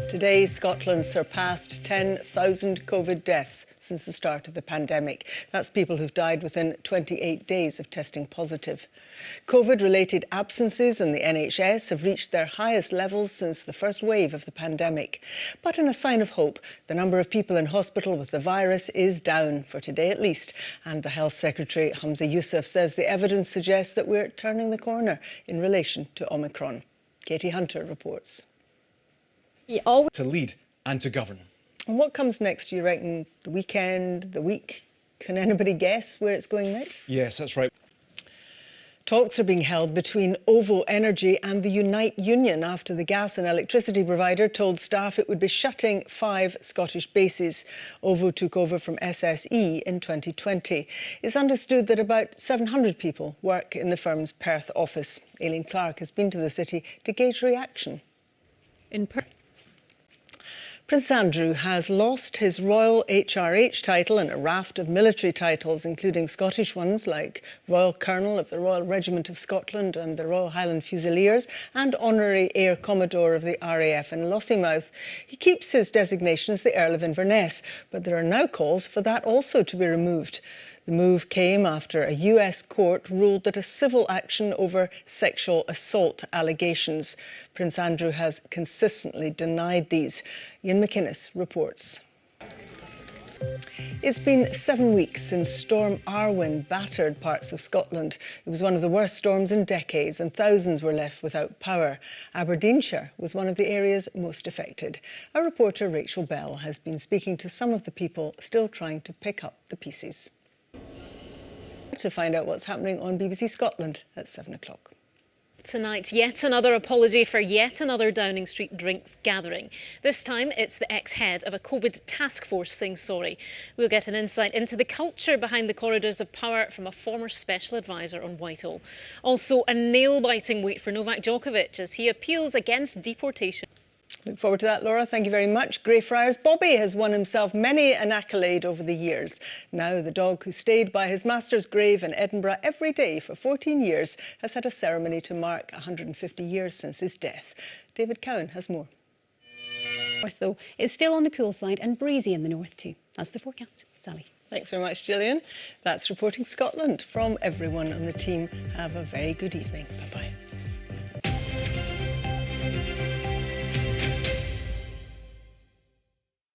Today, Scotland surpassed 10,000 COVID deaths since the start of the pandemic. That's people who've died within 28 days of testing positive. COVID-related absences in the NHS have reached their highest levels since the first wave of the pandemic. But in a sign of hope, the number of people in hospital with the virus is down, for today at least. And the Health Secretary, Humza Yousaf, says the evidence suggests that we're turning the corner in relation to Omicron. Katie Hunter reports. To lead and to govern. And what comes next, do you reckon? The weekend, the week? Can anybody guess where it's going next? Yes, that's right. Talks are being held between OVO Energy and the Unite Union after the gas and electricity provider told staff it would be shutting 5 Scottish bases. OVO took over from SSE in 2020. It's understood that about 700 people work in the firm's Perth office. Aileen Clark has been to the city to gauge reaction. Prince Andrew has lost his Royal HRH title and a raft of military titles, including Scottish ones like Royal Colonel of the Royal Regiment of Scotland and the Royal Highland Fusiliers and Honorary Air Commodore of the RAF in Lossiemouth. He keeps his designation as the Earl of Inverness, but there are now calls for that also to be removed. The move came after a US court ruled that a civil action over sexual assault allegations. Prince Andrew has consistently denied these. Ian McInnes reports. It's been 7 weeks since Storm Arwen battered parts of Scotland. It was one of the worst storms in decades and thousands were left without power. Aberdeenshire was one of the areas most affected. Our reporter Rachel Bell has been speaking to some of the people still trying to pick up the pieces. To find out what's happening on BBC Scotland at 7 o'clock. Tonight, yet another apology for yet another Downing Street drinks gathering. This time, it's the ex-head of a COVID task force saying sorry. We'll get an insight into the culture behind the corridors of power from a former special advisor on Whitehall. Also, a nail-biting wait for Novak Djokovic as he appeals against deportation. Look forward to that, Laura. Thank you very much. Greyfriars Bobby has won himself many an accolade over the years. Now the dog who stayed by his master's grave in Edinburgh every day for 14 years has had a ceremony to mark 150 years since his death. David Cowan has more. Though it's still on the cool side and breezy in the north too. That's the forecast. Sally. Thanks very much, Gillian. That's Reporting Scotland from everyone on the team. Have a very good evening. Bye-bye.